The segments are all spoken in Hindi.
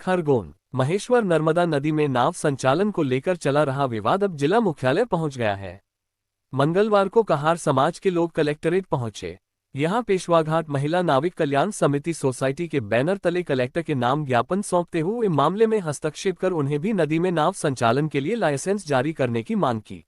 खरगोन महेश्वर नर्मदा नदी में नाव संचालन को लेकर चला रहा विवाद अब जिला मुख्यालय पहुंच गया है। मंगलवार को कहार समाज के लोग कलेक्ट्रेट पहुंचे। यहां पेशवाघाट महिला नाविक कल्याण समिति सोसाइटी के बैनर तले कलेक्टर के नाम ज्ञापन सौंपते हुए मामले में हस्तक्षेप कर उन्हें भी नदी में नाव संचालन के लिए लाइसेंस जारी करने की मांग की।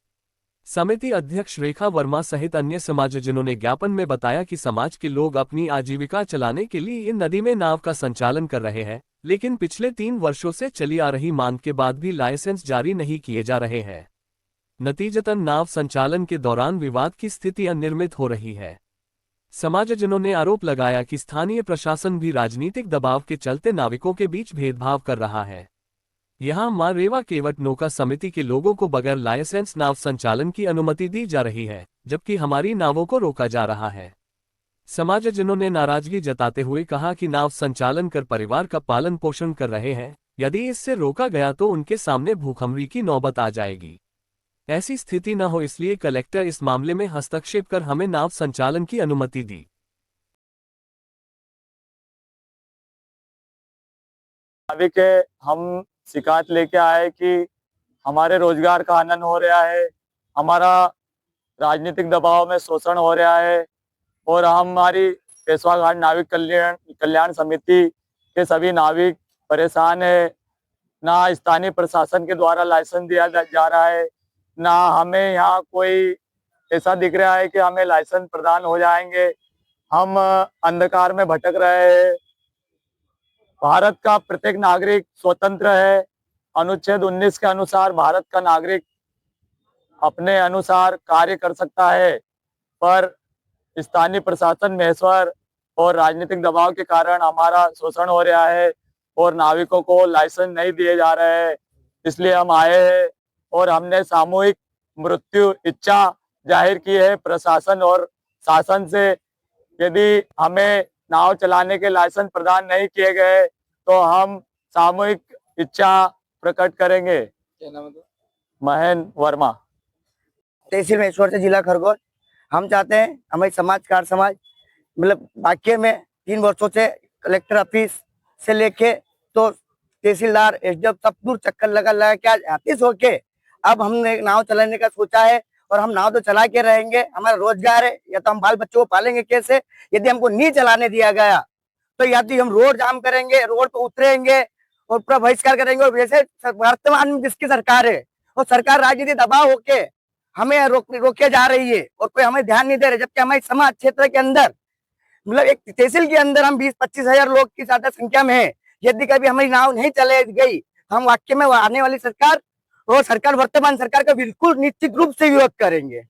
समिति अध्यक्ष रेखा वर्मा सहित अन्य समाजजनों ने ज्ञापन में बताया कि समाज के लोग अपनी आजीविका चलाने के लिए इन नदी में नाव का संचालन कर रहे हैं, लेकिन पिछले 3 वर्षों से चली आ रही मांग के बाद भी लाइसेंस जारी नहीं किए जा रहे हैं। नतीजतन नाव संचालन के दौरान विवाद की स्थितियां निर्मित हो रही है। समाजजनों ने आरोप लगाया कि स्थानीय प्रशासन भी राजनीतिक दबाव के चलते नाविकों के बीच भेदभाव कर रहा है। यहां मां रेवा केवट नौका समिति के लोगों को बगैर लाइसेंस नाव संचालन की अनुमति दी जा रही है, जबकि हमारी नावों को रोका जा रहा है। समाजजनों ने नाराजगी जताते हुए कहा कि नाव संचालन कर परिवार का पालन पोषण कर रहे हैं, यदि इससे रोका गया तो उनके सामने भूखमरी की नौबत आ जाएगी। ऐसी स्थिति न हो इसलिए कलेक्टर इस मामले में हस्तक्षेप कर हमें नाव संचालन की अनुमति दी। नाविक हम शिकायत लेके आए कि हमारे रोजगार का हनन हो रहा है, हमारा राजनीतिक दबाव में शोषण हो रहा है और हमारी पेशवाघाट नाविक कल्याण समिति के सभी नाविक परेशान है। ना स्थानीय प्रशासन के द्वारा लाइसेंस दिया जा रहा है, ना हमें यहाँ कोई ऐसा दिख रहा है कि हमें लाइसेंस प्रदान हो जाएंगे। हम अंधकार में भटक रहे हैं। भारत का प्रत्येक नागरिक स्वतंत्र है। अनुच्छेद 19 के अनुसार भारत का नागरिक अपने अनुसार कार्य कर सकता है, पर स्थानीय प्रशासन महेश्वर और राजनीतिक दबाव के कारण हमारा शोषण हो रहा है और नाविकों को लाइसेंस नहीं दिए जा रहे हैं। इसलिए हम आए हैं और हमने सामूहिक मृत्यु इच्छा जाहिर की है प्रशासन और शासन से। यदि हमें नाव चलाने के लाइसेंस प्रदान नहीं किए गए तो हम सामूहिक इच्छा प्रकट करेंगे। क्या नाम है? महेन वर्मा, तहसील महेश्वर से जिला खरगोन। हम चाहते हैं हमारी समाज मतलब वाक्य में 3 वर्षों से कलेक्टर ऑफिस से लेके तो तहसीलदार एसडीएफ सब दूर चक्कर लगा के आज आतिश होके अब हमने नाव चलाने का सोचा है और हम नाव तो चला के रहेंगे। हमारा रोजगार है, या तो हम बाल बच्चों को पालेंगे कैसे? यदि हमको नहीं चलाने दिया गया तो या तो हम रोड जाम करेंगे, रोड पे उतरेंगे और पूरा बहिष्कार करेंगे। और जैसे वर्तमान में जिसकी सरकार है और सरकार राजनीतिक दबाव होके हमें रोके जा रही है और कोई हमें ध्यान नहीं दे रहे, जबकि हमारे समाज क्षेत्र के अंदर मतलब एक तहसील के अंदर हम 20-25 हजार लोग की ज्यादा संख्या में है। यदि कभी हमारी नाव नहीं चले गई हम वाक्य में आने वाली सरकार और वर्तमान सरकार का बिल्कुल निश्चित रूप से विरोध करेंगे।